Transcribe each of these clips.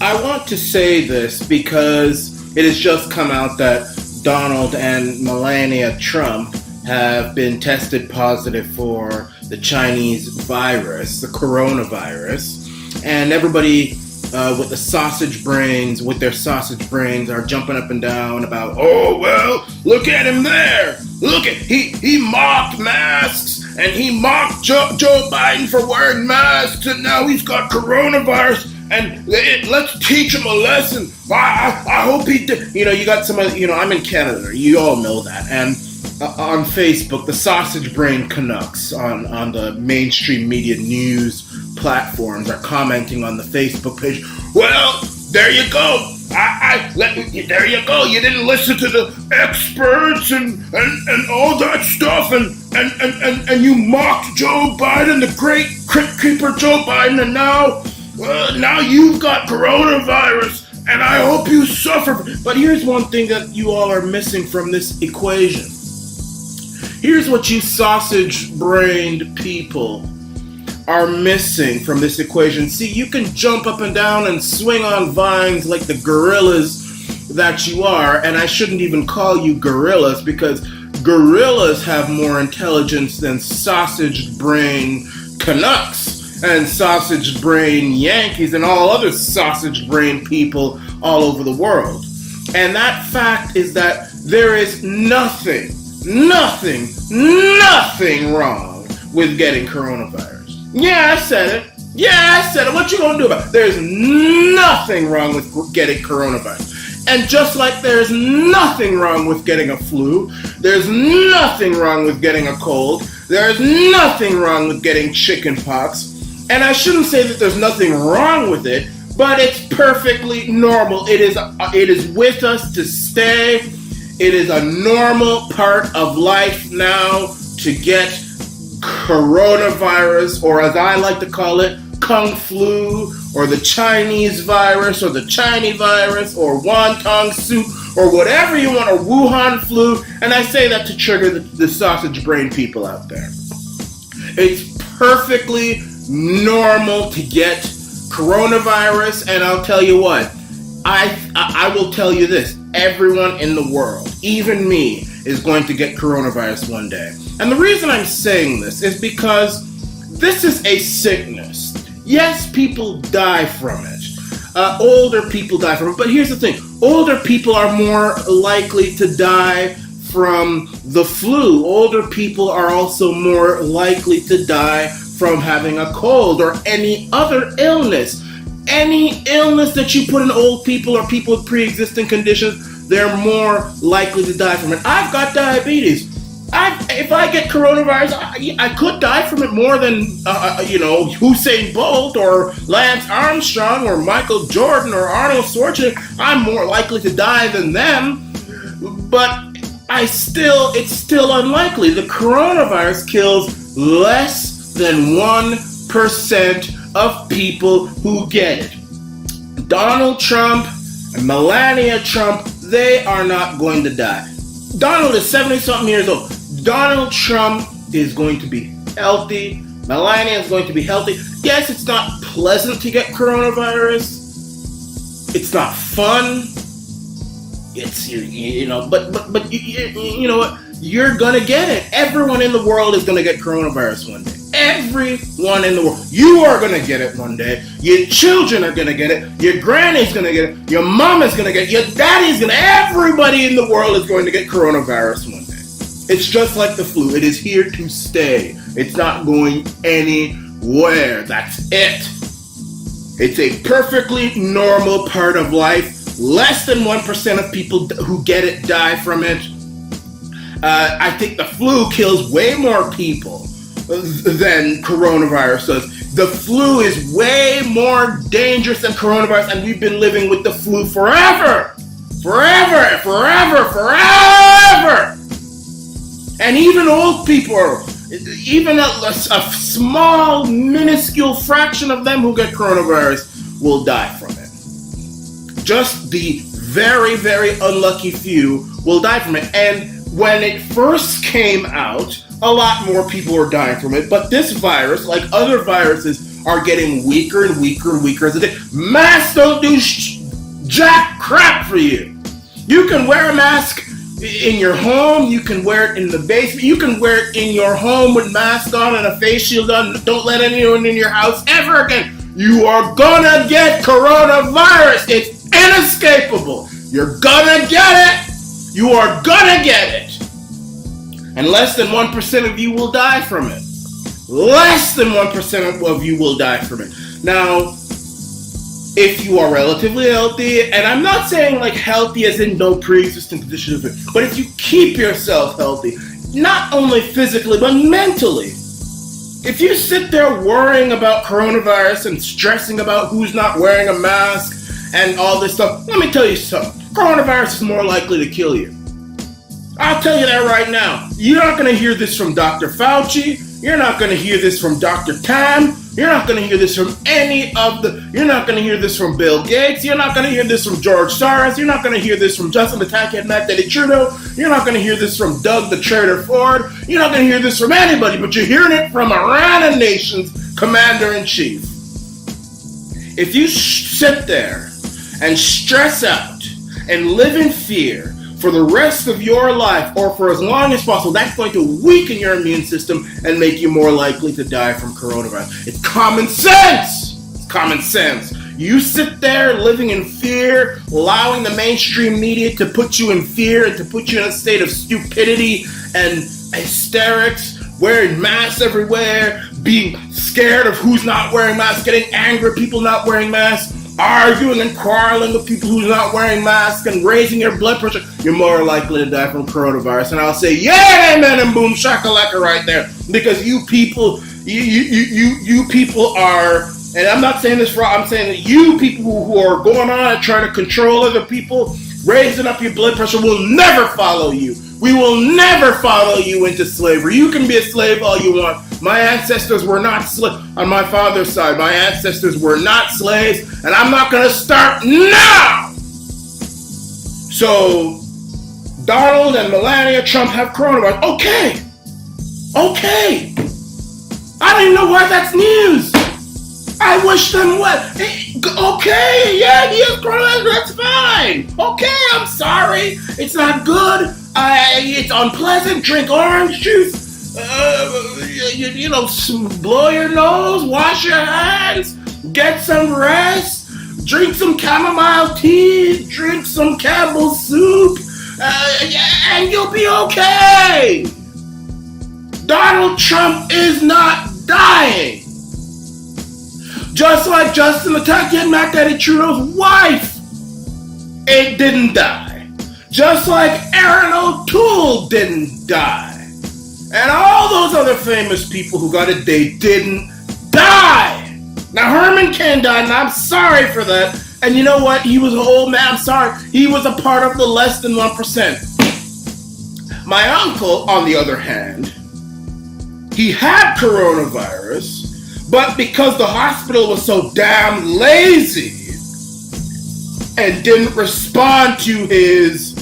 I want to say this because it has just come out that Donald and Melania Trump have been tested positive for the Chinese virus, the coronavirus, and everybody with their sausage brains, are jumping up and down about, oh, well, look at him there. Look at, he mocked masks, and he mocked Joe Biden for wearing masks, and now he's got coronavirus, and let's teach him a lesson. I hope he did. You got some, I'm in Canada, you all know that, and on Facebook, the sausage brain Canucks on the mainstream media news platforms are commenting on the Facebook page. Well, there you go. There you go. You didn't listen to the experts and all that stuff, and you mocked Joe Biden, the great crypt keeper Joe Biden, and now you've got coronavirus, and I hope you suffer. But here's one thing that you all are missing from this equation. Here's what you sausage-brained people are missing from this equation. See, you can jump up and down and swing on vines like the gorillas that you are, and I shouldn't even call you gorillas because gorillas have more intelligence than sausage-brain Canucks and sausage-brain Yankees and all other sausage-brain people all over the world. And that fact is that there is nothing wrong with getting coronavirus. Yeah, I said it. What you gonna do about it? There's nothing wrong with getting coronavirus. And just like there's nothing wrong with getting a flu, there's nothing wrong with getting a cold, there's nothing wrong with getting chicken pox. And I shouldn't say that there's nothing wrong with it, but it's perfectly normal. It is with us to stay. It is a normal part of life now to get coronavirus, or as I like to call it, Kung Flu, or the Chinese virus, or the Chinese virus, or wonton soup, or whatever you want, or Wuhan flu. And I say that to trigger the sausage brain people out there. It's perfectly normal to get coronavirus, and I'll tell you what, I will tell you this. Everyone in the world, even me, is going to get coronavirus one day. And the reason I'm saying this is because this is a sickness. Yes, people die from it. Older people die from it. But here's the thing. Older people are more likely to die from the flu. Older people are also more likely to die from having a cold or any other illness. Any illness that you put in old people or people with pre-existing conditions, they're more likely to die from it. I've got diabetes. If I get coronavirus, I could die from it more than, Usain Bolt or Lance Armstrong or Michael Jordan or Arnold Schwarzenegger. I'm more likely to die than them, but it's still unlikely. The coronavirus kills less than 1% of people who get it. Donald Trump and Melania Trump, they are not going to die. Donald is 70-something years old. Donald Trump is going to be healthy. Melania is going to be healthy. Yes, it's not pleasant to get coronavirus. It's not fun. It's, but you know what? You're going to get it. Everyone in the world is going to get coronavirus one day. Everyone in the world. You are going to get it one day. Your children are going to get it. Your granny's going to get it. Your mama's going to get it. Your daddy's going to. Everybody in the world is going to get coronavirus one day. It's just like the flu. It is here to stay. It's not going anywhere. That's it. It's a perfectly normal part of life. Less than 1% of people who get it die from it. I think the flu kills way more people than coronavirus does. The flu is way more dangerous than coronavirus, and we've been living with the flu forever. And even old people, even a small, minuscule fraction of them who get coronavirus will die from it. Just the very, very unlucky few will die from it. And when it first came out, a lot more people were dying from it. But this virus, like other viruses, are getting weaker and weaker and weaker as a day. Masks don't do jack crap for you. You can wear a mask in your home, you can wear it in the basement, you can wear it in your home with mask on and a face shield on. Don't let anyone in your house ever again. You are gonna get coronavirus. It's inescapable. You're gonna get it. You are gonna get it. And less than 1% of you will die from it. Less than 1% of you will die from it. Now, if you are relatively healthy, and I'm not saying like healthy as in no pre-existing conditions, but if you keep yourself healthy, not only physically, but mentally, if you sit there worrying about coronavirus and stressing about who's not wearing a mask and all this stuff, let me tell you something. Coronavirus is more likely to kill you. I'll tell you that right now. You're not going to hear this from Dr. Fauci. You're not going to hear this from Dr. Tam. You're not going to hear this from you're not going to hear this from Bill Gates. You're not going to hear this from George Soros. You're not going to hear this from Justin the Tackhead Matt Daddy Trudeau. You're not going to hear this from Doug the Trader Ford. You're not going to hear this from anybody, but you're hearing it from Arana Nation's Commander-in-Chief. If you sit there and stress out and live in fear for the rest of your life or for as long as possible, that's going to weaken your immune system and make you more likely to die from coronavirus. It's common sense. It's common sense. You sit there living in fear, allowing the mainstream media to put you in fear and to put you in a state of stupidity and hysterics, wearing masks everywhere, being scared of who's not wearing masks, getting angry at people not wearing masks, arguing and quarreling with people who's not wearing masks and raising your blood pressure, you're more likely to die from coronavirus. And I'll say, yeah, amen, and boom, shakalaka right there. Because you people, you people are, and I'm not saying this for, I'm saying that you people who are going on and trying to control other people, raising up your blood pressure, will never follow you. We will never follow you into slavery. You can be a slave all you want. My ancestors were not slaves. On my father's side, my ancestors were not slaves, and I'm not going to start now. So, Donald and Melania Trump have coronavirus. Okay. I don't even know why that's news. I wish them well. Okay, yeah, he has coronavirus. That's fine. Okay, I'm sorry. It's not good. It's unpleasant. Drink orange juice. Blow your nose, wash your hands, get some rest, drink some chamomile tea, drink some Campbell's soup, and you'll be okay. Donald Trump is not dying. Just like Justin the Tackhead Matt Daddy Trudeau's wife, it didn't die. Just like Aaron O'Toole didn't die. And all those other famous people who got it, they didn't die. Now, Herman Cain died, and I'm sorry for that. And you know what? He was an old man. I'm sorry. He was a part of the less than 1%. My uncle, on the other hand, he had coronavirus, but because the hospital was so damn lazy and didn't respond to his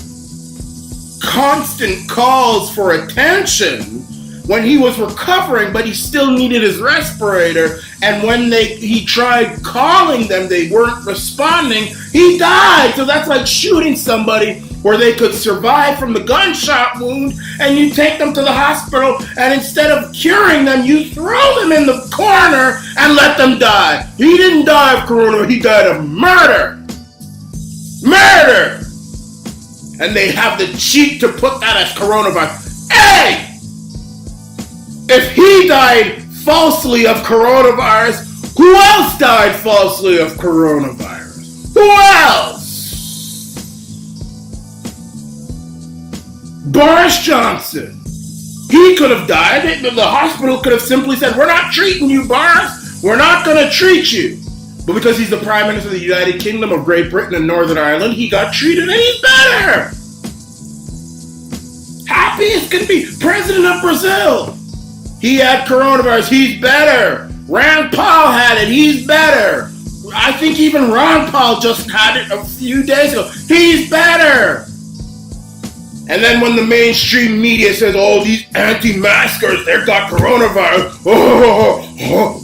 constant calls for attention when he was recovering, but he still needed his respirator, and when he tried calling them, they weren't responding, he died. So that's like shooting somebody where they could survive from the gunshot wound, and you take them to the hospital, and instead of curing them, you throw them in the corner and let them die. He didn't die of corona, he died of murder. Murder! And they have the cheek to put that as coronavirus. Hey! If he died falsely of coronavirus, who else died falsely of coronavirus? Who else? Boris Johnson. He could have died. The hospital could have simply said, we're not treating you, Boris. We're not going to treat you. But because he's the Prime Minister of the United Kingdom of Great Britain and Northern Ireland, he got treated and he's better. Happy as can be. President of Brazil. He had coronavirus. He's better. Rand Paul had it. He's better. I think even Ron Paul just had it a few days ago. He's better. And then when the mainstream media says, oh, these anti-maskers, they've got coronavirus.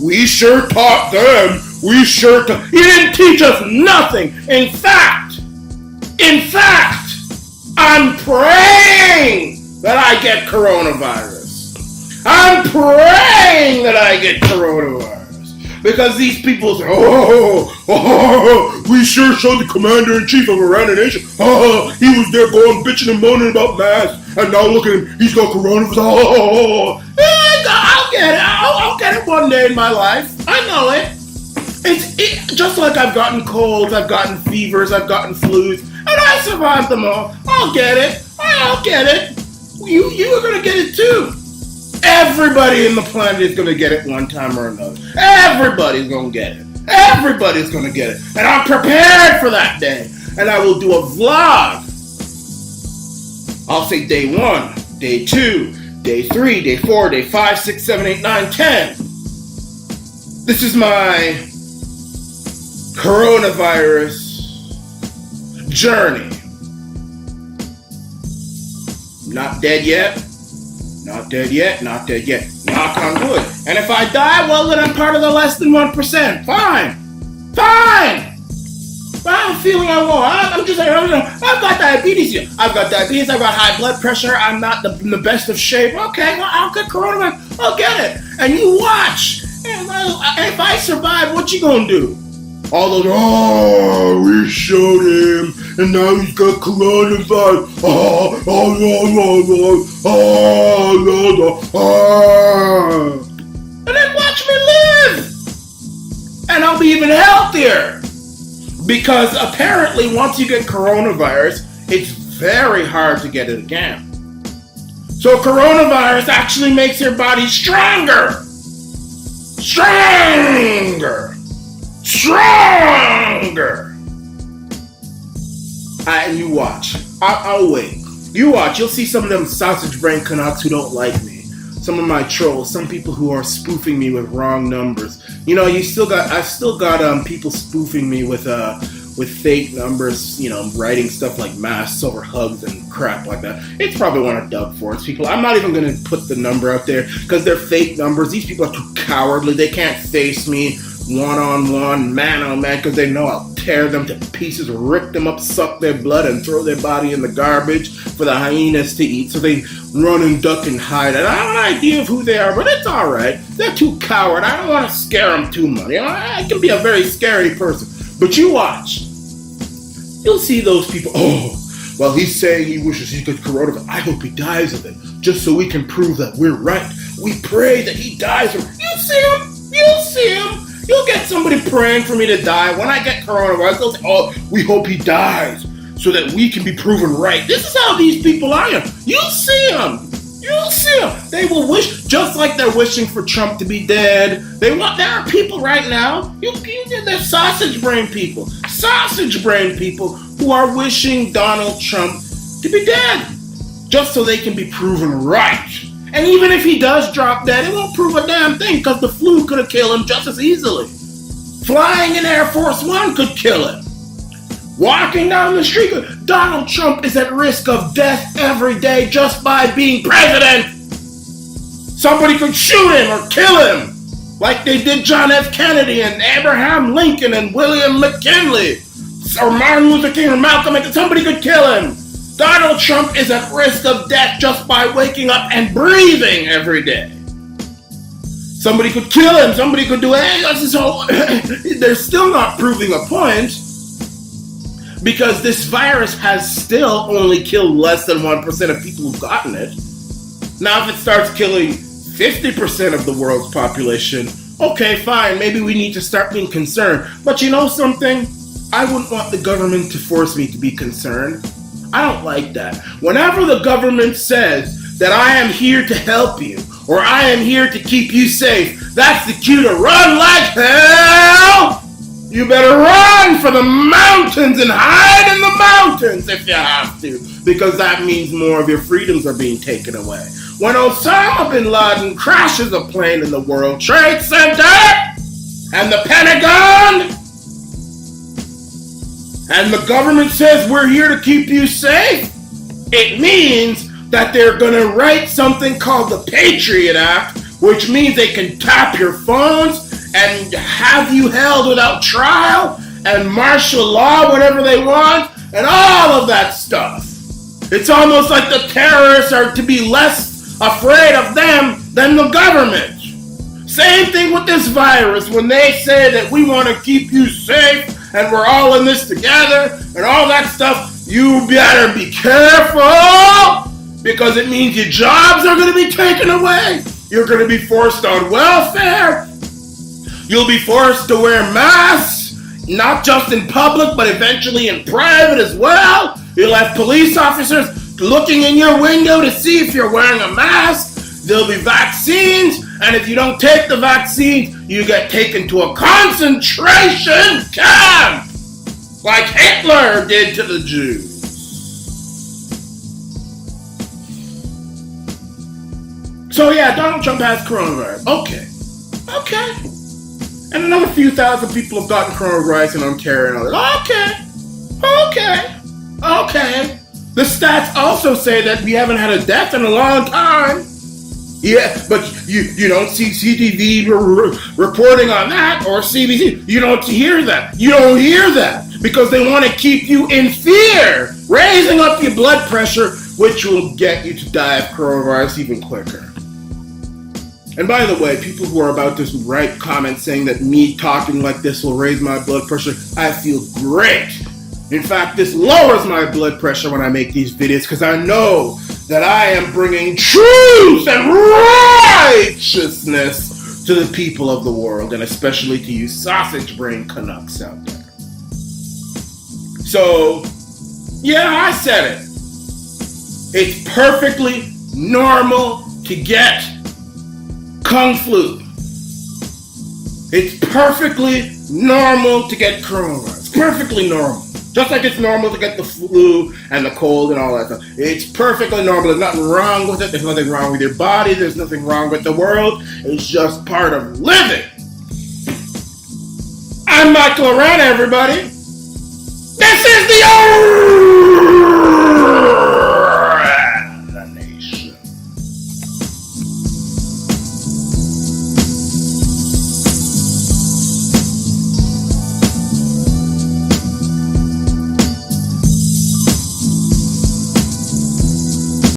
We sure taught them. You didn't teach us nothing. In fact, I'm praying that I get coronavirus. I'm praying that I get coronavirus. Because these people say, we sure showed the commander-in-chief of Arana Nation. He was there going bitching and moaning about masks. And now look at him, he's got coronavirus. I'll get it. I'll get it one day in my life. I know it. It's just like I've gotten colds, I've gotten fevers, I've gotten flus, and I survived them all. I'll get it. You are going to get it too. Everybody in the planet is going to get it one time or another. Everybody's going to get it. Everybody's going to get it. And I'm prepared for that day. And I will do a vlog. I'll say day 1, day 2, day 3, day 4, day 5, 6, 7, 8, 9, 10. This is my coronavirus journey. Not dead yet. Not dead yet. Knock on wood. And if I die, well, then I'm part of the less than 1%. Fine. But I'm feeling I won't. I'm just like, I've got diabetes here. I've got high blood pressure. I'm not in the best of shape. Okay, well, I'll get coronavirus. I'll get it. And you watch. And if I survive, what you gonna do? All those, we showed him, and now he's got coronavirus. And then watch me live. And I'll be even healthier. Because apparently once you get coronavirus, it's very hard to get it again. So coronavirus actually makes your body stronger. And you watch. I'll wait. You watch. You'll see some of them sausage brain Canucks who don't like me. Some of my trolls. Some people who are spoofing me with wrong numbers. You know, I've still got people spoofing me with fake numbers. You know, writing stuff like masks over hugs and crap like that. It's probably one of Doug Ford's people. I'm not even going to put the number out there because they're fake numbers. These people are too cowardly. They can't face me one-on-one, man-on-man, because they know I'll tear them to pieces, rip them up, suck their blood, and throw their body in the garbage for the hyenas to eat. So they run and duck and hide. And I have an idea of who they are, but it's all right. They're too coward. I don't want to scare them too much. You know, I can be a very scary person. But you watch. You'll see those people. Oh, well, he's saying he wishes he could coronavirus. I hope he dies of it, just so we can prove that we're right. We pray that he dies of it. You'll see him. You'll get somebody praying for me to die. When I get coronavirus, they'll say, oh, we hope he dies so that we can be proven right. This is how these people are. You'll see them. They will wish, just like they're wishing for Trump to be dead. There are people right now, they're sausage brain people who are wishing Donald Trump to be dead, just so they can be proven right. And even if he does drop dead, it won't prove a damn thing, because the flu could have killed him just as easily. Flying in Air Force One could kill him. Walking down the street, Donald Trump is at risk of death every day just by being president. Somebody could shoot him or kill him, like they did John F. Kennedy and Abraham Lincoln and William McKinley, or Martin Luther King or Malcolm X. Somebody could kill him. Donald Trump is at risk of death just by waking up and breathing every day. Somebody could kill him. Somebody could do it. They're still not proving a point, because this virus has still only killed less than 1% of people who've gotten it. Now, if it starts killing 50% of the world's population, okay, fine, maybe we need to start being concerned. But you know something? I wouldn't want the government to force me to be concerned. I don't like that. Whenever the government says that I am here to help you, or I am here to keep you safe, that's the cue to run like hell! You better run for the mountains and hide in the mountains if you have to, because that means more of your freedoms are being taken away. When Osama bin Laden crashes a plane in the World Trade Center and the Pentagon and the government says we're here to keep you safe, It means that they're going to write something called the Patriot Act, which means they can tap your phones and have you held without trial and martial law whenever they want and all of that stuff. It's almost like the terrorists are to be less afraid of them than the government. Same thing with this virus. When they say that we want to keep you safe and we're all in this together and all that stuff, you better be careful because it means your jobs are going to be taken away. You're going to be forced on welfare. You'll be forced to wear masks, not just in public, but eventually in private as well. You'll have police officers looking in your window to see if you're wearing a mask. There'll be vaccines, and if you don't take the vaccine, you get taken to a concentration camp, like Hitler did to the Jews. So yeah, Donald Trump has coronavirus. Okay. And another few thousand people have gotten coronavirus in Ontario and all that. Okay. The stats also say that we haven't had a death in a long time. Yeah, but you don't see CTV reporting on that or CBC. You don't hear that. You don't hear that because they want to keep you in fear, raising up your blood pressure, which will get you to die of coronavirus even quicker. And by the way, people who are about to write comments saying that me talking like this will raise my blood pressure, I feel great. In fact, this lowers my blood pressure when I make these videos because I know that I am bringing truth and righteousness to the people of the world, and especially to you sausage brain Canucks out there. So, yeah, I said it. It's perfectly normal to get Kung Flu. It's perfectly normal to get coronavirus. Perfectly normal. Just like it's normal to get the flu and the cold and all that stuff. It's perfectly normal. There's nothing wrong with it. There's nothing wrong with your body. There's nothing wrong with the world. It's just part of living. I'm Michael Arana, everybody. This is the